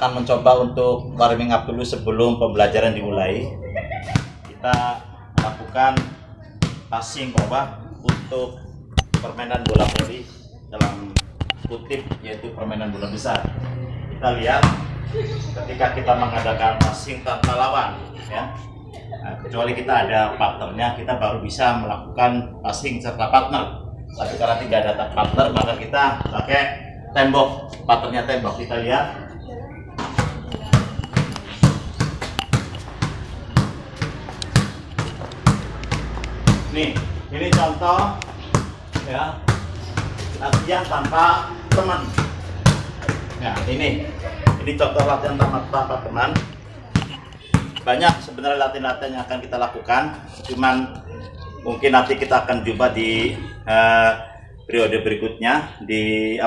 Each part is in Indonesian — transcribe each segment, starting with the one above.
akan mencoba untuk warming up dulu sebelum pembelajaran dimulai. Kita lakukan passing untuk permainan bola voli dalam kutip yaitu permainan bola besar. Kita lihat ketika kita mengadakan passing tanpa lawan, ya. Nah, kecuali kita ada partnernya, kita baru bisa melakukan passing serta partner. Tapi karena tidak ada partner, maka kita pakai tembok, partnernya tembok. Kita lihat. Nih, ini contoh ya latihan tanpa teman. Nah, ini contoh latihan tanpa teman. Banyak sebenarnya latihan-latihan yang akan kita lakukan, cuman mungkin nanti kita akan jumpa di periode berikutnya, di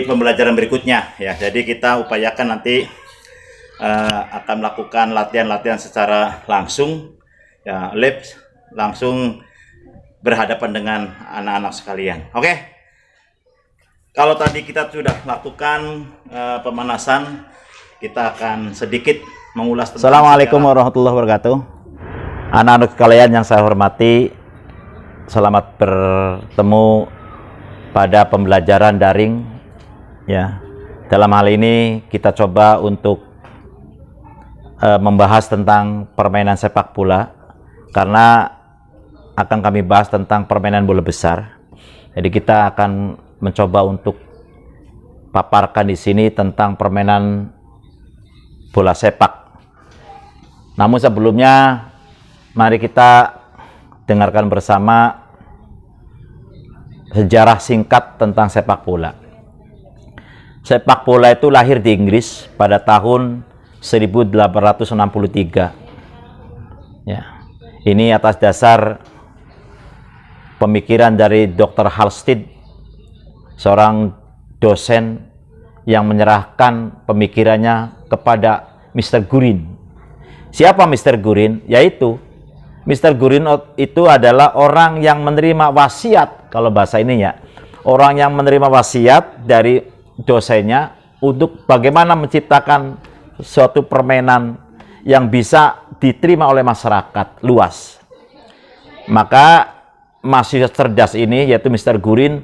pembelajaran berikutnya ya. Jadi kita upayakan nanti akan melakukan latihan-latihan secara langsung ya, live, langsung berhadapan dengan anak-anak sekalian. Oke. Kalau tadi kita sudah lakukan pemanasan, kita akan sedikit mengulas tentang Assalamualaikum warahmatullahi wabarakatuh. Anak-anak sekalian yang saya hormati, selamat bertemu pada pembelajaran daring ya. Dalam hal ini kita coba untuk membahas tentang permainan sepak bola, karena akan kami bahas tentang permainan bola besar. Jadi kita akan mencoba untuk paparkan di sini tentang permainan bola sepak. Namun sebelumnya, mari kita dengarkan bersama sejarah singkat tentang sepak bola. Sepak bola itu lahir di Inggris pada tahun 1863. Ya. Ini atas dasar pemikiran dari Dr. Halstead, seorang dosen yang menyerahkan pemikirannya kepada Mr. Gurin. Siapa Mr. Gurin? Yaitu Mr. Gurin itu adalah orang yang menerima wasiat, kalau bahasa ini ya, orang yang menerima wasiat dari dosennya untuk bagaimana menciptakan suatu permainan yang bisa diterima oleh masyarakat luas. Maka mahasiswa cerdas ini, yaitu Mr. Gurin,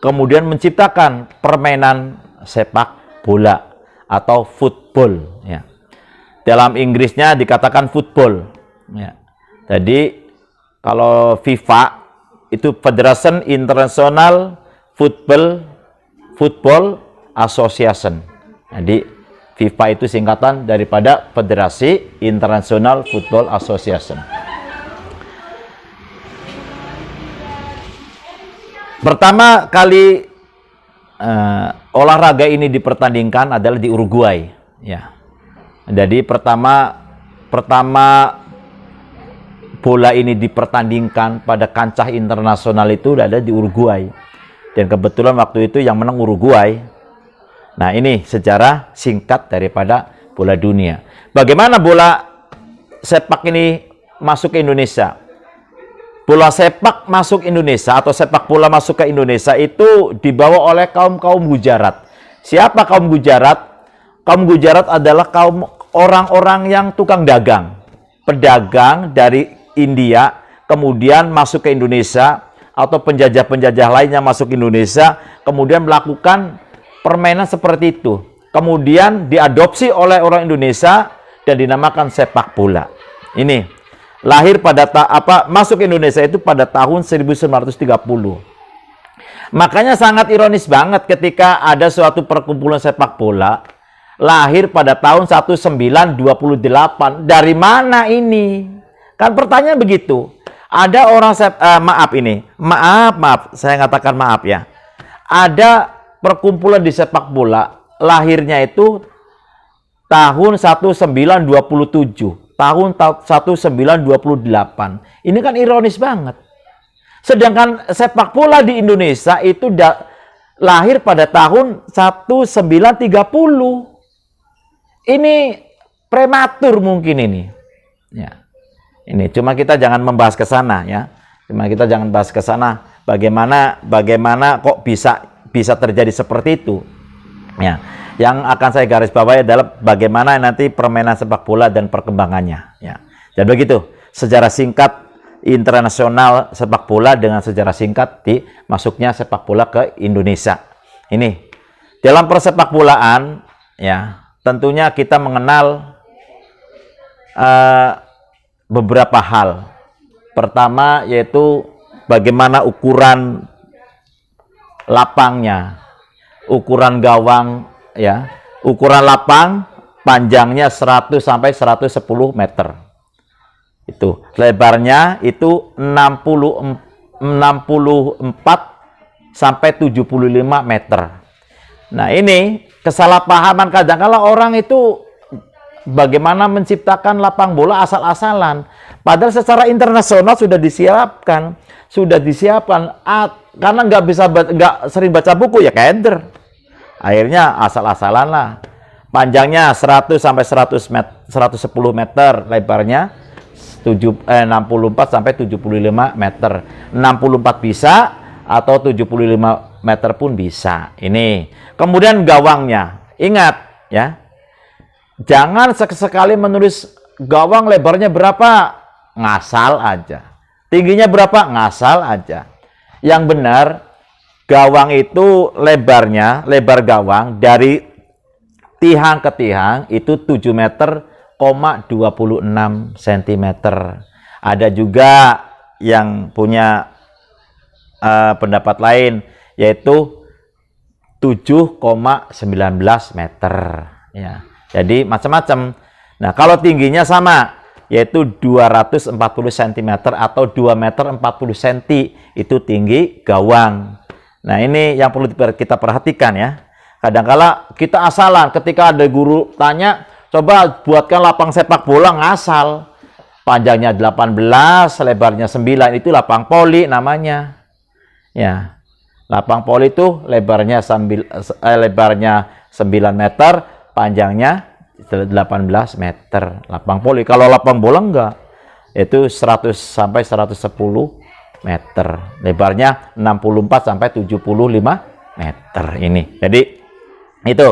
kemudian menciptakan permainan sepak bola atau football ya. Dalam Inggrisnya dikatakan football ya. Jadi kalau FIFA itu Federation International Football Association. Jadi FIFA itu singkatan daripada Federasi International Football Association. Pertama kali olahraga ini dipertandingkan adalah di Uruguay ya. Jadi pertama bola ini dipertandingkan pada kancah internasional itu ada di Uruguay, dan kebetulan waktu itu yang menang Uruguay. Nah, ini sejarah singkat daripada bola dunia. Bagaimana bola sepak ini masuk ke Indonesia? Bola sepak masuk Indonesia atau sepak bola masuk ke Indonesia itu dibawa oleh kaum Gujarat. Siapa kaum Gujarat? Kaum Gujarat adalah kaum orang-orang yang tukang dagang, pedagang dari India, kemudian masuk ke Indonesia, atau penjajah-penjajah lainnya masuk ke Indonesia, kemudian melakukan permainan seperti itu. Kemudian diadopsi oleh orang Indonesia dan dinamakan sepak bola. Ini lahir pada masuk ke Indonesia itu pada tahun 1930. Makanya sangat ironis banget ketika ada suatu perkumpulan sepak bola lahir pada tahun 1928. Dari mana ini? Kan pertanyaan begitu. Ada orang maaf, saya katakan maaf ya. Ada perkumpulan di sepak bola lahirnya itu tahun 1927, tahun 1928. Ini kan ironis banget. Sedangkan sepak bola di Indonesia itu lahir pada tahun 1930. Ini prematur mungkin ini. Ya. Ini cuma kita jangan membahas ke sana ya. Cuma kita jangan bahas ke sana bagaimana kok bisa terjadi seperti itu. Ya, yang akan saya garis bawahi adalah bagaimana nanti permainan sepak bola dan perkembangannya. Ya, dan begitu sejarah singkat internasional sepak bola dengan sejarah singkat di masuknya sepak bola ke Indonesia. Ini dalam persepak bolaan, ya tentunya kita mengenal beberapa hal. Pertama yaitu bagaimana ukuran lapangnya, ukuran gawang, ya, ukuran lapang panjangnya 100 sampai 110 meter. Itu lebarnya itu 64 sampai 75 meter. Nah, ini kesalahpahaman kadang-kala orang itu bagaimana menciptakan lapang bola asal-asalan. Padahal secara internasional sudah disiapkan. Karena nggak sering baca buku ya keder. Akhirnya asal-asalan lah. Panjangnya 100 sampai 110 meter, lebarnya 64 sampai 75 meter. 64 bisa atau 75 meter pun bisa. Ini. Kemudian gawangnya. Ingat ya. Jangan sekali menulis gawang lebarnya berapa, ngasal aja. Tingginya berapa, ngasal aja. Yang benar, gawang itu lebar gawang dari tihang ke tihang itu 7 meter, 26 cm. Ada juga yang punya pendapat lain, yaitu 7,19 meter. Ya. Jadi macam-macam. Nah, kalau tingginya sama, yaitu 240 cm atau 2 meter 40 cm, itu tinggi gawang. Nah, ini yang perlu kita perhatikan ya. Kadang-kala kita asalan ketika ada guru tanya, coba buatkan lapang sepak bola, ngasal. Panjangnya 18, lebarnya 9, itu lapang poli namanya. Ya. Lapang poli itu lebarnya 9 meter, panjangnya 18 meter. Lapang poli. Kalau lapang bola enggak. Itu 100 sampai 110 meter. Lebarnya 64 sampai 75 meter ini. Jadi itu.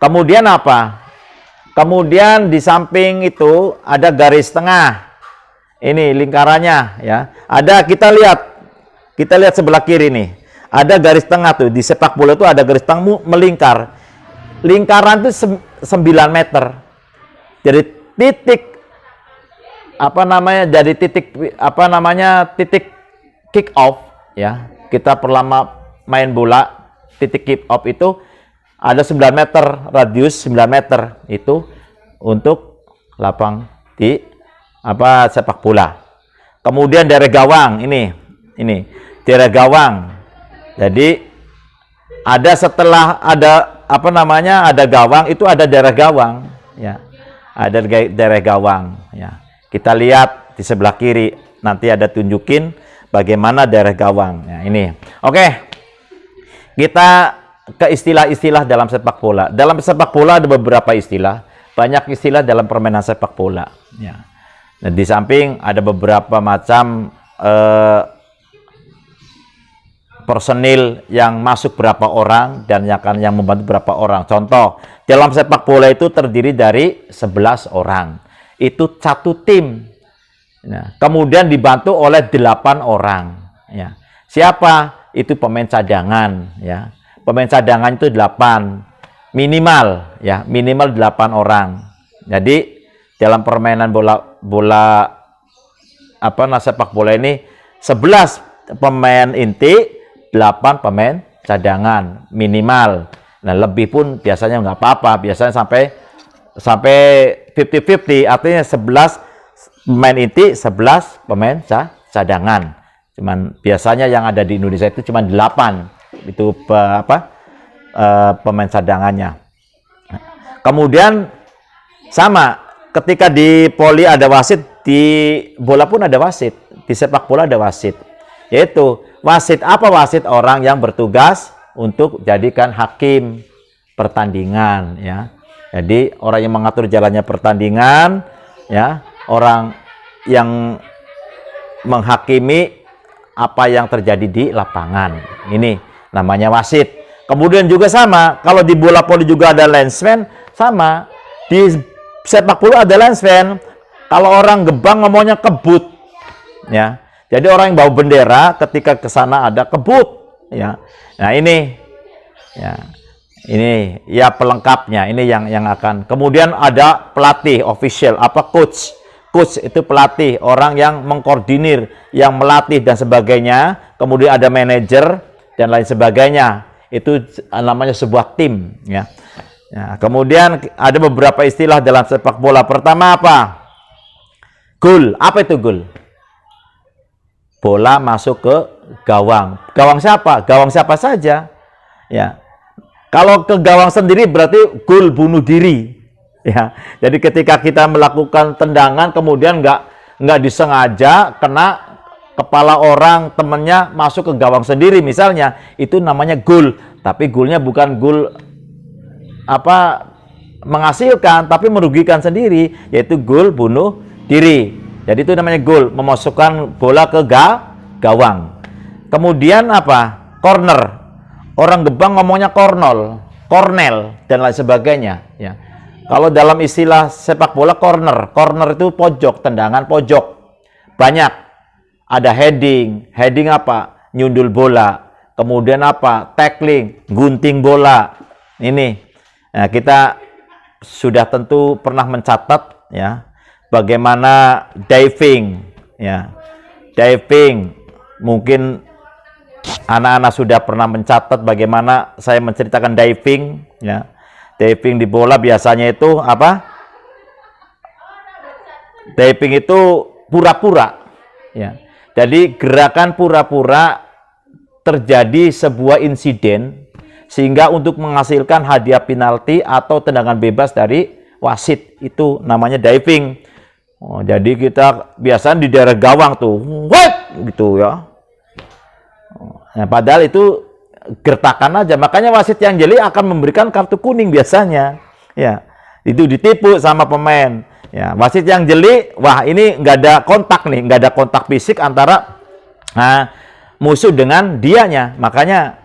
Kemudian apa? Kemudian di samping itu ada garis tengah. Ini lingkarannya ya. Kita lihat sebelah kiri nih. Ada garis tengah tuh. Di sepak bola itu ada garis tengah melingkar. Lingkaran itu 9 meter. Jadi titik titik kick off ya. Kita perlama main bola, titik kick off itu ada 9 meter, radius 9 meter itu untuk lapang di sepak bola. Kemudian daerah gawang ini daerah gawang. Jadi ada gawang, itu ada daerah gawang ya. Ada daerah gawang ya. Kita lihat di sebelah kiri, nanti ada tunjukin bagaimana daerah gawang. Ya, ini. Oke. Kita ke istilah-istilah dalam sepak bola. Dalam sepak bola ada beberapa istilah, banyak istilah dalam permainan sepak bola ya. Nah, di samping ada beberapa macam personil yang masuk berapa orang dan yang membantu berapa orang. Contoh, dalam sepak bola itu terdiri dari 11 orang. Itu satu tim. Nah, kemudian dibantu oleh 8 orang. Ya. Siapa? Itu pemain cadangan. Ya. Pemain cadangan itu 8. Minimal. Ya, minimal 8 orang. Jadi, dalam permainan sepak bola ini 11 pemain inti, 8 pemain cadangan minimal. Nah, lebih pun biasanya nggak apa-apa. Biasanya sampai 50-50, artinya 11 pemain inti, 11 pemain cadangan. Cuman biasanya yang ada di Indonesia itu cuma 8 itu pemain cadangannya. Kemudian sama, ketika di voli ada wasit, di bola pun ada wasit, di sepak bola ada wasit. Yaitu wasit apa? Wasit orang yang bertugas untuk jadikan hakim pertandingan ya. Jadi orang yang mengatur jalannya pertandingan ya, orang yang menghakimi apa yang terjadi di lapangan. Ini namanya wasit. Kemudian juga sama, kalau di bola voli juga ada linesman, sama. Di sepak bola ada linesman. Kalau orang Gebang ngomongnya kebut, ya. Jadi orang yang bawa bendera ketika ke sana ada kebut, ya. Nah ini, ya, ini ya pelengkapnya. Ini yang akan. Kemudian ada pelatih, official, apa coach. Coach itu pelatih, orang yang mengkoordinir, yang melatih dan sebagainya. Kemudian ada manajer dan lain sebagainya. Itu namanya sebuah tim, ya. Nah, kemudian ada beberapa istilah dalam sepak bola. Pertama apa? Gol. Apa itu gol? Bola masuk ke gawang. Gawang siapa? Gawang siapa saja. Ya. Kalau ke gawang sendiri berarti gol bunuh diri. Ya. Jadi ketika kita melakukan tendangan kemudian nggak disengaja kena kepala orang temennya masuk ke gawang sendiri misalnya, itu namanya gol. Tapi golnya bukan gol apa menghasilkan, tapi merugikan sendiri, yaitu gol bunuh diri. Jadi itu namanya gol, memasukkan bola ke gawang. Kemudian apa? Corner. Orang Gebang ngomongnya kornol, kornel dan lain sebagainya. Ya. Kalau dalam istilah sepak bola corner, corner itu pojok, tendangan pojok. Banyak. Ada heading, heading apa? Nyundul bola. Kemudian apa? Tackling, gunting bola. Ini. Nah, kita sudah tentu pernah mencatat ya bagaimana diving ya. Diving mungkin anak-anak sudah pernah mencatat bagaimana saya menceritakan diving ya. Diving di bola biasanya itu apa? Diving itu pura-pura ya. Jadi gerakan pura-pura terjadi sebuah insiden sehingga untuk menghasilkan hadiah penalti atau tendangan bebas dari wasit, itu namanya diving. Oh, jadi kita biasanya di daerah gawang tuh, what gitu ya. Nah, padahal itu gertakan aja, makanya wasit yang jeli akan memberikan kartu kuning biasanya. Ya, itu ditipu sama pemain. Ya, wasit yang jeli, wah ini nggak ada kontak nih, nggak ada kontak fisik antara musuh dengan dianya, makanya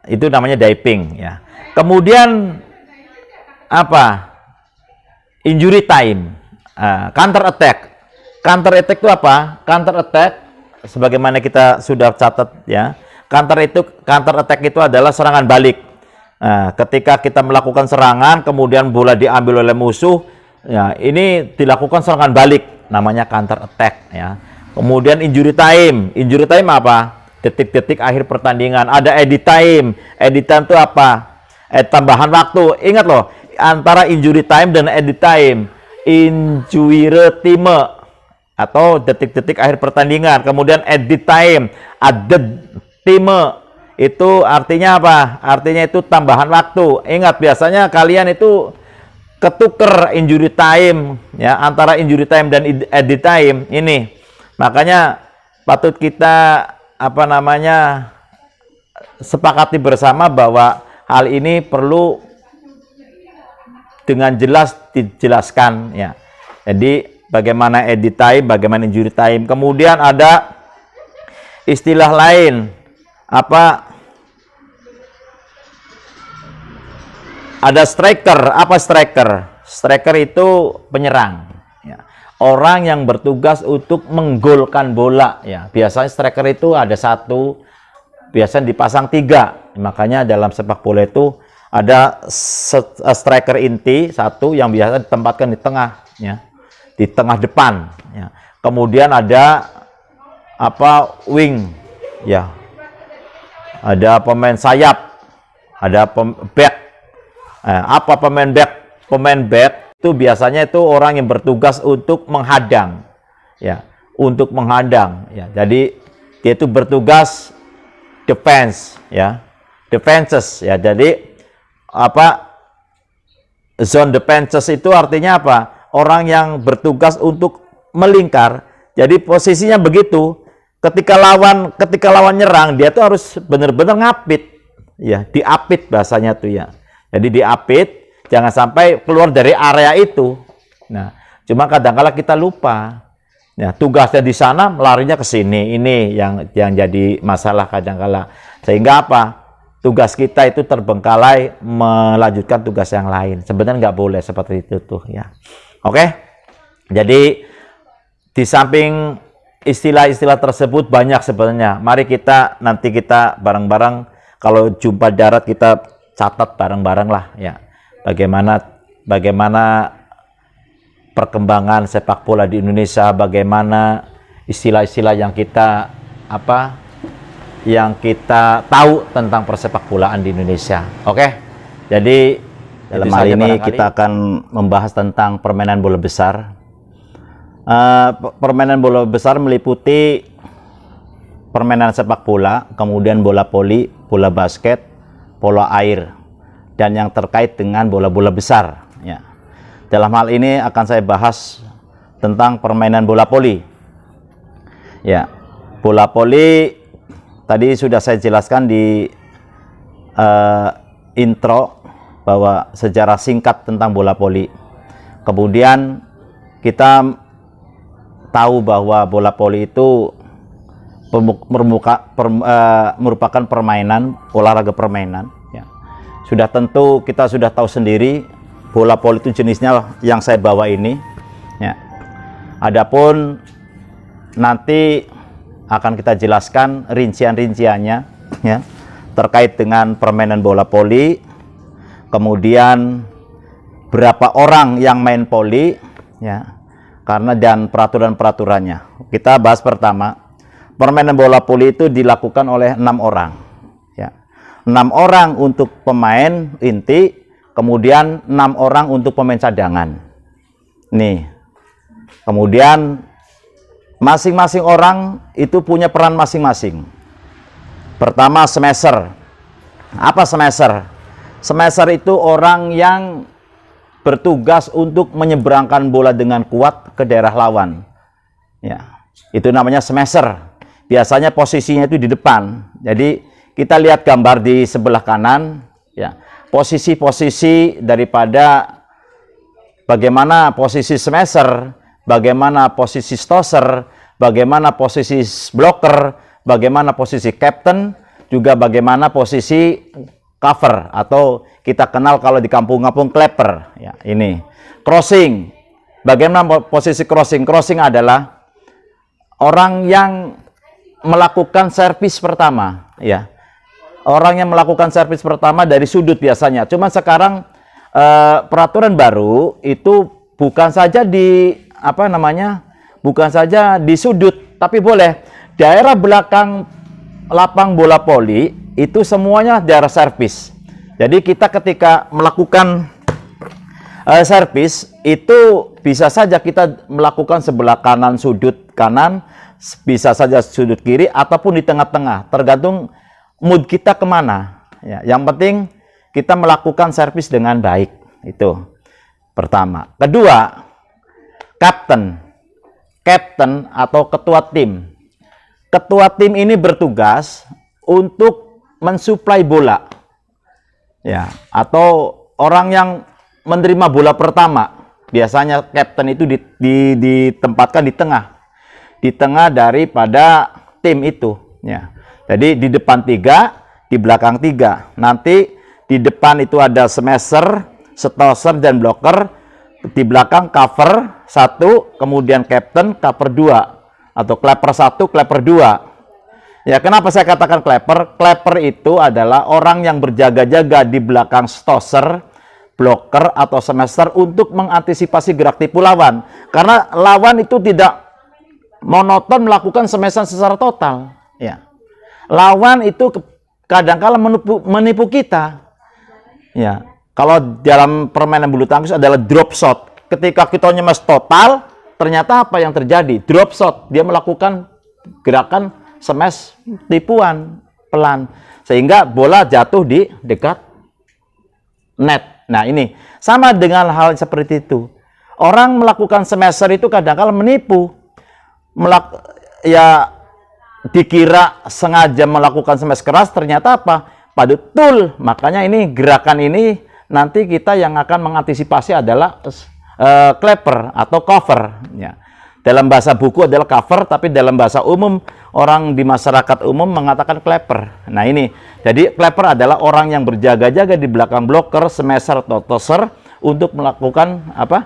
itu namanya diving ya. Kemudian apa? Injury time, counter attack. Counter attack itu apa? Counter attack sebagaimana kita sudah catat ya. Counter attack itu adalah serangan balik. Nah, ketika kita melakukan serangan kemudian bola diambil oleh musuh, ya ini dilakukan serangan balik, namanya counter attack ya. Kemudian injury time. Injury time apa? Detik-detik akhir pertandingan. Ada edit time. Edit time itu apa? Tambahan waktu. Ingat loh, antara injury time dan edit time. Injury time atau detik-detik akhir pertandingan. Kemudian edit time, added time itu artinya apa? Artinya itu tambahan waktu. Ingat, biasanya kalian itu ketuker injury time ya, antara injury time dan edit time ini. Makanya patut kita apa namanya sepakati bersama bahwa hal ini perlu dengan jelas dijelaskan ya. Jadi bagaimana edit time, bagaimana injury time. Kemudian ada istilah lain apa? Ada striker. Apa striker? Striker itu penyerang ya. Orang yang bertugas untuk menggolkan bola ya. Biasanya striker itu ada satu, biasanya dipasang tiga. Makanya dalam sepak bola itu ada striker inti satu yang biasa ditempatkan di tengah ya, di tengah depan ya. Kemudian ada apa? Wing ya. Ada pemain sayap, ada back. Apa pemain back? Pemain back itu biasanya itu orang yang bertugas untuk menghadang ya, untuk menghadang ya. Jadi dia itu bertugas defense ya, defenses ya. Jadi apa, zone defenses itu artinya apa? Orang yang bertugas untuk melingkar. Jadi posisinya begitu, ketika lawan nyerang dia tuh harus benar-benar ngapit ya, diapit bahasanya tuh ya. Jadi diapit, jangan sampai keluar dari area itu. Nah, cuma kadang-kala kita lupa. Ya, tugasnya di sana, larinya ke sini. Ini yang jadi masalah kadang-kala. Sehingga apa? tugas kita itu terbengkalai melanjutkan tugas yang lain. Sebenarnya nggak boleh seperti itu tuh ya. Oke, jadi di samping istilah-istilah tersebut banyak sebenarnya. Mari nanti kita bareng-bareng kalau jumpa darat kita catat bareng-bareng lah ya. Bagaimana perkembangan sepak bola di Indonesia, bagaimana istilah-istilah yang kita tahu tentang persepak bolaan di Indonesia. Oke. Jadi dalam hal ini kita akan membahas tentang permainan bola besar. Permainan bola besar meliputi permainan sepak bola, kemudian bola voli, bola basket, bola air, dan yang terkait dengan bola-bola besar. Ya. Dalam hal ini akan saya bahas tentang permainan bola voli. Ya, bola voli tadi sudah saya jelaskan di intro bahwa sejarah singkat tentang bola voli. Kemudian kita tahu bahwa bola voli itu merupakan permainan, olahraga permainan. Ya. Kita sudah tahu sendiri bola voli itu jenisnya yang saya bawa ini. Ya. Adapun nanti akan kita jelaskan rincian-rinciannya ya, terkait dengan permainan bola voli, kemudian berapa orang yang main voli ya, dan peraturan-peraturannya. Kita bahas pertama, permainan bola voli itu dilakukan oleh 6 orang ya. 6 orang untuk pemain inti, kemudian 6 orang untuk pemain cadangan. Nih. Kemudian masing-masing orang itu punya peran masing-masing. Pertama, smasher. Apa smasher? Smasher itu orang yang bertugas untuk menyeberangkan bola dengan kuat ke daerah lawan. Ya, itu namanya smasher. Biasanya posisinya itu di depan. Jadi kita lihat gambar di sebelah kanan. Ya, posisi-posisi daripada bagaimana posisi smasher, bagaimana posisi stosser, bagaimana posisi blocker, bagaimana posisi captain, juga bagaimana posisi cover atau kita kenal kalau di kampung-kampung clapper. Ya, ini crossing. Bagaimana posisi crossing? Crossing adalah orang yang melakukan servis pertama. Ya, orang yang melakukan servis pertama dari sudut biasanya. Cuma sekarang peraturan baru itu bukan saja bukan saja di sudut, tapi boleh daerah belakang lapang bola voli itu semuanya daerah servis. Jadi kita ketika melakukan servis itu bisa saja kita melakukan sebelah kanan, sudut kanan, bisa saja sudut kiri ataupun di tengah-tengah, tergantung mood kita kemana. Ya, yang penting kita melakukan servis dengan baik. Itu pertama. Kedua, captain atau ketua tim. Ketua tim ini bertugas untuk mensuplai bola. Ya, atau orang yang menerima bola pertama. Biasanya captain itu ditempatkan di tengah daripada tim itu. Ya. Jadi di depan 3, di belakang 3. Nanti di depan itu ada smasher, stosser, dan blocker. Di belakang cover 1, kemudian captain, cover 2. Atau clapper 1, clapper 2. Ya, kenapa saya katakan clapper? Clapper itu adalah orang yang berjaga-jaga di belakang stosser, blocker, atau smasher untuk mengantisipasi gerak tipu lawan. Karena lawan itu tidak monoton melakukan smasher secara total. Ya. Lawan itu kadang-kala menipu kita. Ya. Kalau dalam permainan bulu tangkis adalah drop shot. Ketika kita nyemes total, ternyata apa yang terjadi? Drop shot. Dia melakukan gerakan smash tipuan pelan. Sehingga bola jatuh di dekat net. Nah, ini sama dengan hal seperti itu. Orang melakukan smasher itu kadang-kala menipu. Dikira sengaja melakukan smash keras, ternyata apa? Betul. Makanya ini gerakan ini nanti kita yang akan mengantisipasi adalah clapper atau cover. Ya. Dalam bahasa buku adalah cover, tapi dalam bahasa umum orang di masyarakat umum mengatakan kleper. Nah ini, jadi kleper adalah orang yang berjaga-jaga di belakang bloker, smasher atau tosser untuk melakukan apa?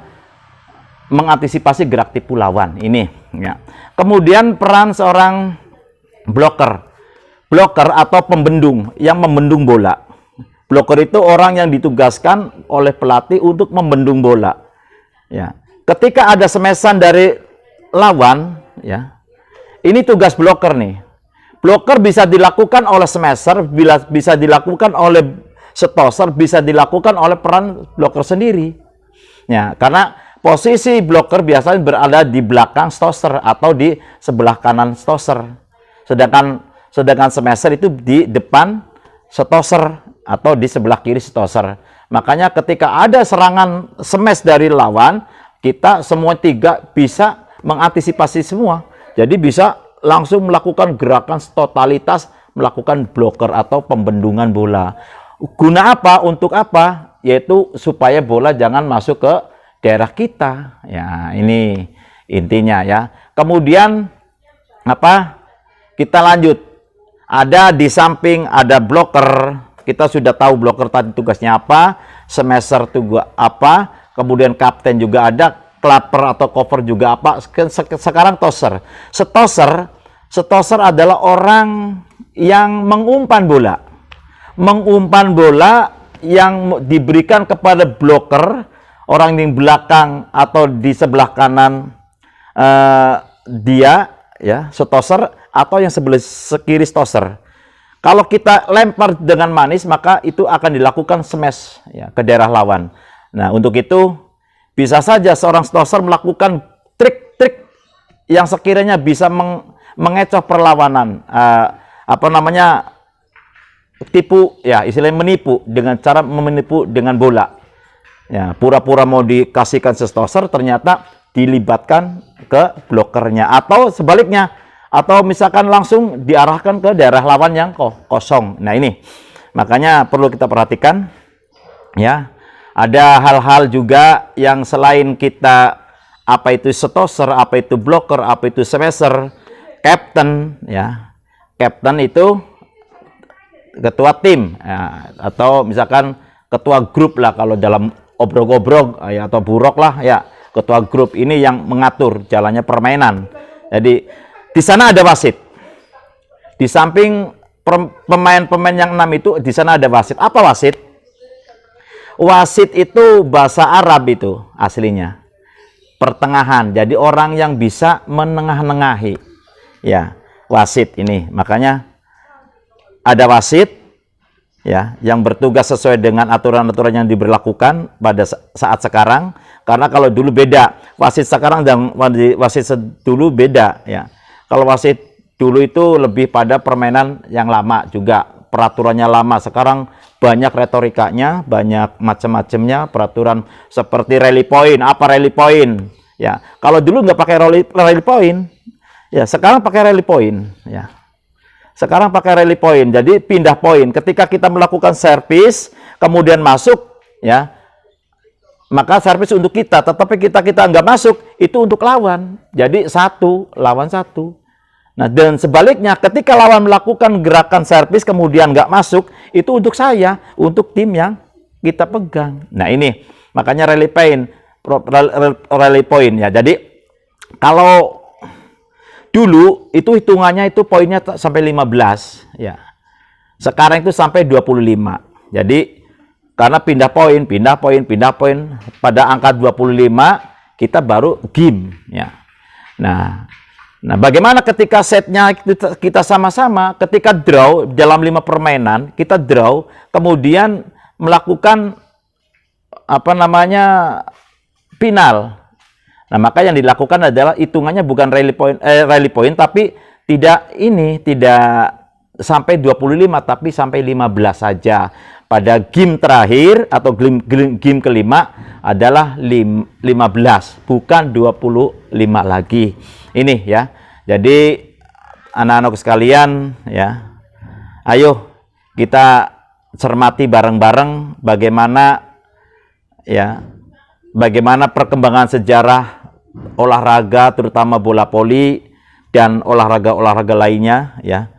Mengantisipasi gerak tipu lawan. Ini. Ya. Kemudian peran seorang bloker, bloker atau pembendung yang membendung bola. Bloker itu orang yang ditugaskan oleh pelatih untuk membendung bola. Ya. Ketika ada smashan dari lawan, ya, ini tugas bloker nih. Bloker bisa dilakukan oleh smasher, bisa dilakukan oleh stosser, bisa dilakukan oleh peran bloker sendiri. Ya, karena posisi bloker biasanya berada di belakang stosser atau di sebelah kanan stosser. Sedangkan smasher itu di depan stosser atau di sebelah kiri stosser. Makanya ketika ada serangan smash dari lawan, kita semua tiga bisa mengantisipasi semua. Jadi bisa langsung melakukan gerakan totalitas, melakukan blocker atau pembendungan bola. Guna apa? Untuk apa? Yaitu supaya bola jangan masuk ke daerah kita. Ya, ini intinya ya. Kemudian apa? Kita lanjut. Ada di samping ada blocker. Kita sudah tahu blocker tadi tugasnya apa, smasher itu apa, kemudian kapten juga ada, clubber atau cover juga apa. Sekarang tosser. Stosser adalah orang yang mengumpan bola. Mengumpan bola yang diberikan kepada blocker, orang di belakang atau di sebelah kanan dia, ya, stosser, atau yang sebelah kiri stosser. Kalau kita lempar dengan manis, maka itu akan dilakukan smash, ya, ke daerah lawan. Nah, untuk itu bisa saja seorang stosser melakukan trik-trik yang sekiranya bisa mengecoh perlawanan, tipu, ya, istilahnya menipu dengan cara menipu dengan bola. Ya, pura-pura mau dikasihkan stosser, ternyata dilibatkan ke blokernya, atau sebaliknya, atau misalkan langsung diarahkan ke daerah lawan yang kosong. Nah ini, makanya perlu kita perhatikan, ya. Ada hal-hal juga yang selain kita, apa itu stosser, apa itu blocker, apa itu smasher, captain, ya. Captain itu ketua tim, ya, atau misalkan ketua grup lah kalau dalam obrol-obrol, ya, atau buruk lah, ya. Ketua grup ini yang mengatur jalannya permainan. Jadi di sana ada wasit. Di samping pemain-pemain yang 6 itu, di sana ada wasit. Apa wasit? Wasit itu bahasa Arab itu aslinya. Pertengahan. Jadi orang yang bisa menengah-nengahi. Ya, wasit ini. Makanya ada wasit, ya, yang bertugas sesuai dengan aturan-aturan yang diberlakukan pada saat sekarang. Karena kalau dulu beda. Wasit sekarang dan wasit dulu beda, ya. Kalau wasit dulu itu lebih pada permainan yang lama juga, peraturannya lama. Sekarang banyak retorikanya, banyak macam-macamnya, peraturan seperti rally point. Apa rally point? Ya, kalau dulu nggak pakai rally point, ya sekarang pakai rally point. Ya, sekarang pakai rally point. Jadi pindah poin. Ketika kita melakukan servis, kemudian masuk, ya, maka servis untuk kita. Tetapi kita nggak masuk, itu untuk lawan. Jadi 1 lawan 1. Nah, dan sebaliknya, ketika lawan melakukan gerakan servis kemudian nggak masuk, itu untuk saya, untuk tim yang kita pegang. Nah, ini makanya rally point, ya. Jadi kalau dulu itu hitungannya itu poinnya sampai 15, ya. Sekarang itu sampai 25. Jadi karena pindah poin pada angka 25 kita baru game, ya. Nah, bagaimana ketika setnya kita sama-sama, ketika draw dalam 5 permainan, kita draw, kemudian melakukan final. Nah, maka yang dilakukan adalah hitungannya bukan rally point, tapi tidak sampai 25, tapi sampai 15 saja. Pada game terakhir atau game kelima adalah 15, bukan 25 lagi. Ini, ya. Jadi anak-anak sekalian, ya. Ayo kita cermati bareng-bareng bagaimana perkembangan sejarah olahraga, terutama bola voli dan olahraga-olahraga lainnya, ya,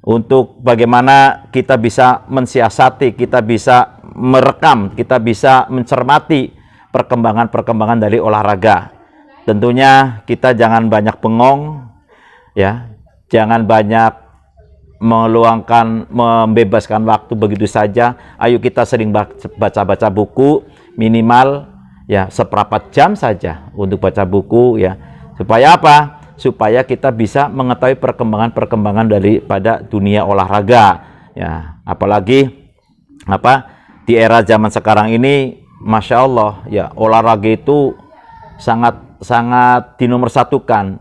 untuk bagaimana kita bisa mensiasati, kita bisa merekam, kita bisa mencermati perkembangan-perkembangan dari olahraga. Tentunya kita jangan banyak bengong, ya, jangan banyak membebaskan waktu begitu saja. Ayo kita sering baca-baca buku, minimal ya seperempat jam saja untuk baca buku, ya. Supaya apa? Supaya kita bisa mengetahui perkembangan-perkembangan daripada dunia olahraga, ya. Apalagi di era zaman sekarang ini, Masya Allah, ya, olahraga itu sangat dinomorsatukan,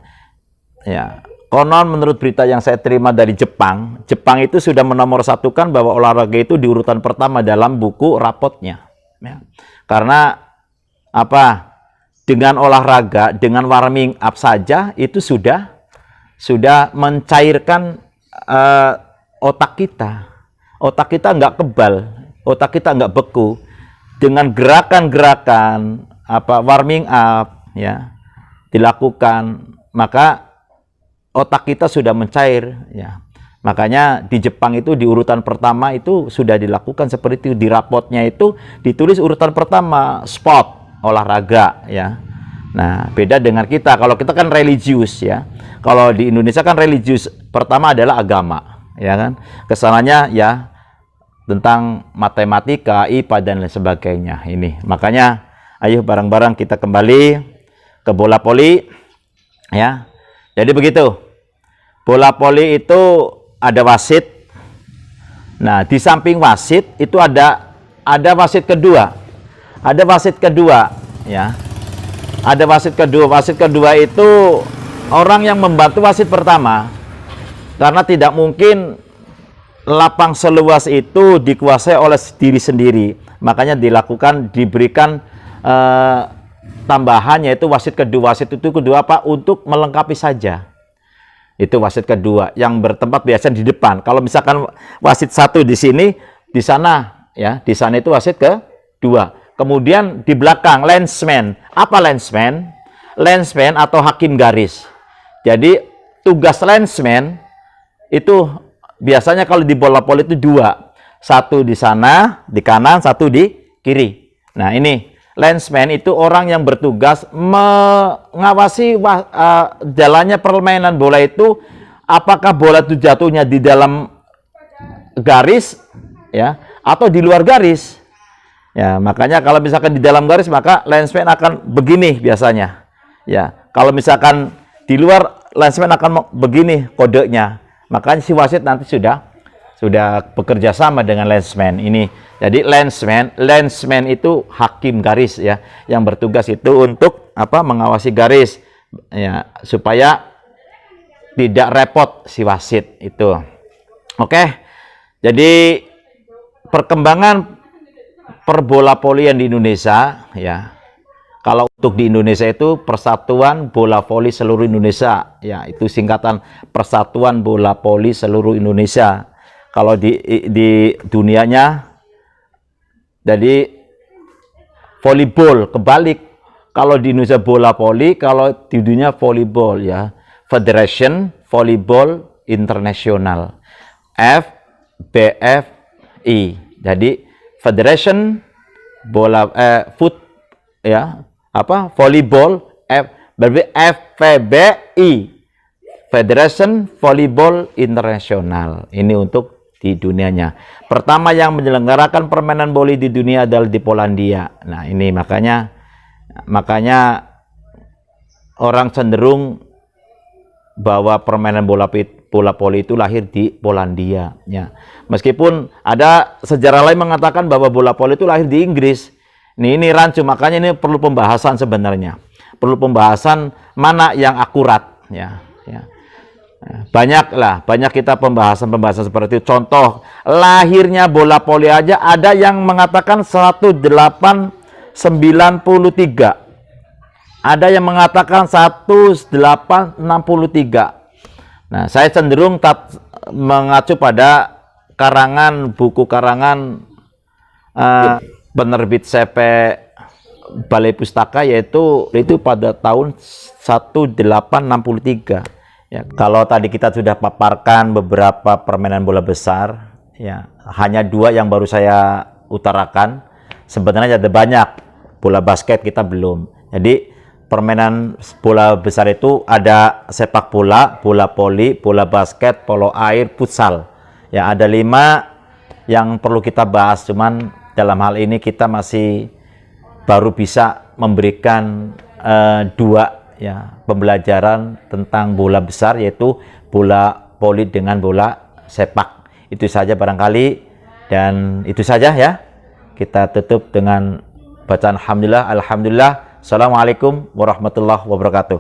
ya. Konon menurut berita yang saya terima dari Jepang itu sudah menomorsatukan bahwa olahraga itu di urutan pertama dalam buku rapotnya, ya. Karena dengan olahraga, dengan warming up saja itu sudah mencairkan otak kita. Otak kita nggak kebal, otak kita nggak beku. Dengan gerakan-gerakan warming up, ya, dilakukan, maka otak kita sudah mencair, ya. Makanya di Jepang itu di urutan pertama itu sudah dilakukan seperti itu. Di rapotnya itu ditulis urutan pertama sport, olahraga, ya. Nah, beda dengan kita. Kalau kita kan religius, ya. Kalau di Indonesia kan religius pertama adalah agama, ya kan. Kesananya ya tentang matematika, IPA dan lain sebagainya. Ini makanya ayo bareng-bareng kita kembali ke bola voli, ya. Jadi begitu. Bola voli itu ada wasit. Nah, di samping wasit itu ada wasit kedua. Ada wasit kedua, ya. Ada wasit kedua. Wasit kedua itu orang yang membantu wasit pertama. Karena tidak mungkin lapang seluas itu dikuasai oleh diri sendiri. Makanya diberikan tambahan, yaitu wasit kedua. Wasit itu kedua untuk melengkapi saja. Itu wasit kedua yang bertempat biasanya di depan. Kalau misalkan wasit satu di sini, di sana, ya, di sana itu wasit kedua. Kemudian di belakang linesman. Apa linesman? Linesman atau hakim garis. Jadi tugas linesman itu biasanya kalau di bola voli itu dua. Satu di sana, di kanan, satu di kiri. Nah, ini linesman itu orang yang bertugas mengawasi jalannya permainan bola itu, apakah bola itu jatuhnya di dalam garis, ya, atau di luar garis. Ya, makanya kalau misalkan di dalam garis maka linesman akan begini biasanya. Ya, kalau misalkan di luar linesman akan begini kodenya. Makanya si wasit nanti sudah bekerja sama dengan linesman ini. Jadi linesman itu hakim garis, ya, yang bertugas itu untuk mengawasi garis, ya, supaya tidak repot si wasit itu. Oke. Jadi perkembangan perbola volian di Indonesia, ya. Kalau untuk di Indonesia itu Persatuan Bola Voli Seluruh Indonesia, ya, itu singkatan Persatuan Bola Voli Seluruh Indonesia. Kalau di dunianya jadi volleyball, kebalik. Kalau di Indonesia bola voli, kalau di dunia volleyball, ya. Federation Volleyball International, FBFI. Jadi Federation bola volleyball, berarti FVBI, Federation Volleyball International. Ini untuk di dunianya. Pertama yang menyelenggarakan permainan voli di dunia adalah di Polandia. Nah, ini makanya orang cenderung bahwa permainan bola voli itu lahir di Polandia, ya. Meskipun ada sejarah lain mengatakan bahwa bola voli itu lahir di Inggris. Ini rancu, makanya ini perlu pembahasan sebenarnya. Perlu pembahasan mana yang akurat, ya. Banyak kita pembahasan seperti itu. Contoh, lahirnya bola voli aja ada yang mengatakan 1893. Ada yang mengatakan 1863. Nah, saya cenderung mengacu pada buku karangan penerbit CP balai pustaka, yaitu itu pada tahun 1863. Ya, kalau tadi kita sudah paparkan beberapa permainan bola besar, ya, hanya 2 yang baru saya utarakan. Sebenarnya ada banyak, bola basket kita belum. Jadi permainan bola besar itu ada sepak bola, bola voli, bola basket, polo air, futsal. Ya, ada 5 yang perlu kita bahas. Cuman dalam hal ini kita masih baru bisa memberikan 2 ya pembelajaran tentang bola besar, yaitu bola voli dengan bola sepak. Itu saja barangkali, dan itu saja ya. Kita tutup dengan bacaan alhamdulillah. Assalamualaikum warahmatullahi wabarakatuh.